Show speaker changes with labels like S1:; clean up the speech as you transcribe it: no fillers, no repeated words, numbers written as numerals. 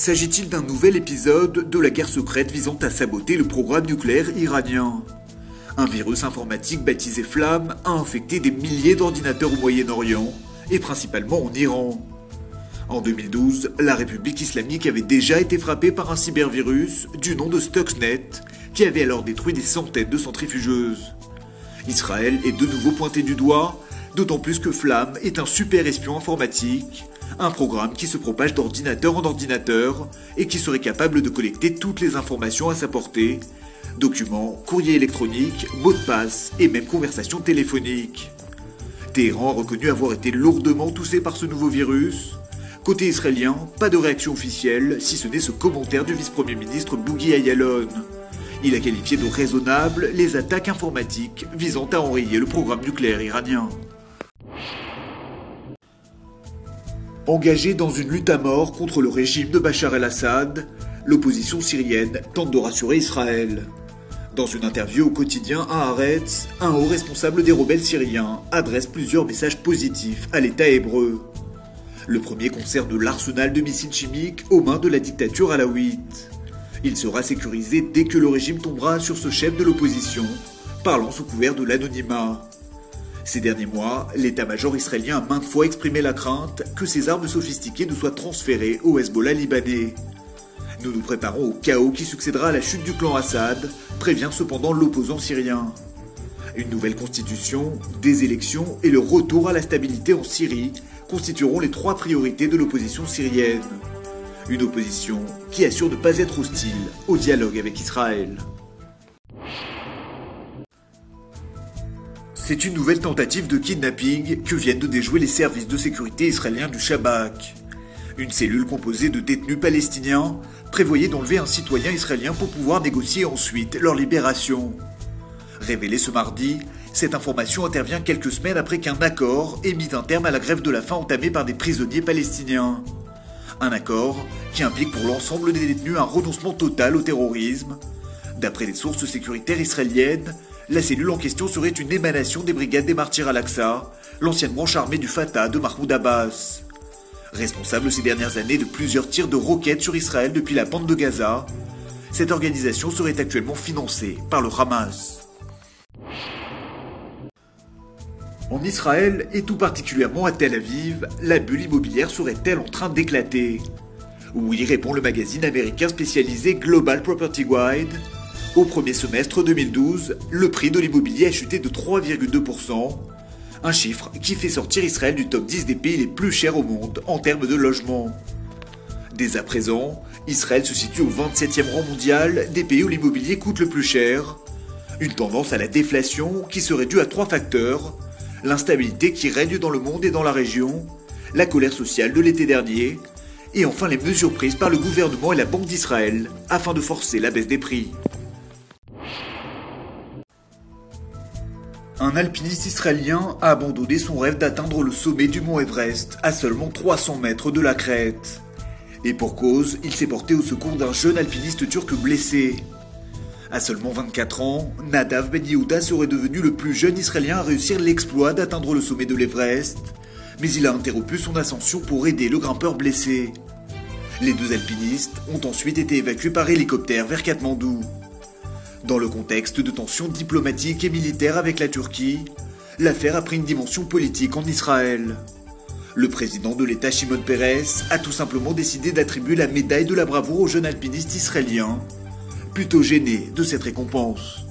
S1: S'agit-il d'un nouvel épisode de la guerre secrète visant à saboter le programme nucléaire iranien? Un virus informatique baptisé Flamme a infecté des milliers d'ordinateurs au Moyen-Orient, et principalement en Iran. En 2012, la République islamique avait déjà été frappée par un cybervirus du nom de Stuxnet, qui avait alors détruit des centaines de centrifugeuses. Israël est de nouveau pointé du doigt, d'autant plus que Flamme est un super espion informatique, un programme qui se propage d'ordinateur en ordinateur et qui serait capable de collecter toutes les informations à sa portée, documents, courriers électroniques, mots de passe et même conversations téléphoniques. Téhéran a reconnu avoir été lourdement touché par ce nouveau virus. Côté israélien, pas de réaction officielle, si ce n'est ce commentaire du vice-premier ministre Bougie Ayalon. Il a qualifié de raisonnables les attaques informatiques visant à enrayer le programme nucléaire iranien. Engagée dans une lutte à mort contre le régime de Bachar el-Assad, l'opposition syrienne tente de rassurer Israël. Dans une interview au quotidien Haaretz, un haut responsable des rebelles syriens adresse plusieurs messages positifs à l'État hébreu. Le premier concerne l'arsenal de missiles chimiques aux mains de la dictature alaouite. Il sera sécurisé dès que le régime tombera sur ce chef de l'opposition, parlant sous couvert de l'anonymat. Ces derniers mois, l'état-major israélien a maintes fois exprimé la crainte que ces armes sophistiquées ne soient transférées au Hezbollah libanais. Nous nous préparons au chaos qui succédera à la chute du clan Assad, prévient cependant l'opposant syrien. Une nouvelle constitution, des élections et le retour à la stabilité en Syrie constitueront les trois priorités de l'opposition syrienne. Une opposition qui assure ne pas être hostile au dialogue avec Israël. C'est une nouvelle tentative de kidnapping que viennent de déjouer les services de sécurité israéliens du Shabak. Une cellule composée de détenus palestiniens prévoyait d'enlever un citoyen israélien pour pouvoir négocier ensuite leur libération. Révélée ce mardi, cette information intervient quelques semaines après qu'un accord ait mis un terme à la grève de la faim entamée par des prisonniers palestiniens. Un accord qui implique pour l'ensemble des détenus un renoncement total au terrorisme. D'après des sources sécuritaires israéliennes, la cellule en question serait une émanation des brigades des martyrs al-Aqsa, l'ancienne branche armée du Fatah de Mahmoud Abbas. Responsable ces dernières années de plusieurs tirs de roquettes sur Israël depuis la bande de Gaza, cette organisation serait actuellement financée par le Hamas. En Israël, et tout particulièrement à Tel Aviv, la bulle immobilière serait-elle en train d'éclater? Oui, répond le magazine américain spécialisé Global Property Guide. Au premier semestre 2012, le prix de l'immobilier a chuté de 3,2%, un chiffre qui fait sortir Israël du top 10 des pays les plus chers au monde en termes de logement. Dès à présent, Israël se situe au 27e rang mondial des pays où l'immobilier coûte le plus cher. Une tendance à la déflation qui serait due à trois facteurs: l'instabilité qui règne dans le monde et dans la région, la colère sociale de l'été dernier, et enfin les mesures prises par le gouvernement et la Banque d'Israël afin de forcer la baisse des prix. Un alpiniste israélien a abandonné son rêve d'atteindre le sommet du mont Everest à seulement 300 mètres de la crête. Et pour cause, il s'est porté au secours d'un jeune alpiniste turc blessé. À seulement 24 ans, Nadav Ben Yehuda serait devenu le plus jeune Israélien à réussir l'exploit d'atteindre le sommet de l'Everest, mais il a interrompu son ascension pour aider le grimpeur blessé. Les deux alpinistes ont ensuite été évacués par hélicoptère vers Katmandou. Dans le contexte de tensions diplomatiques et militaires avec la Turquie, l'affaire a pris une dimension politique en Israël. Le président de l'État Shimon Peres a tout simplement décidé d'attribuer la médaille de la bravoure au jeune alpiniste israélien, plutôt gêné de cette récompense.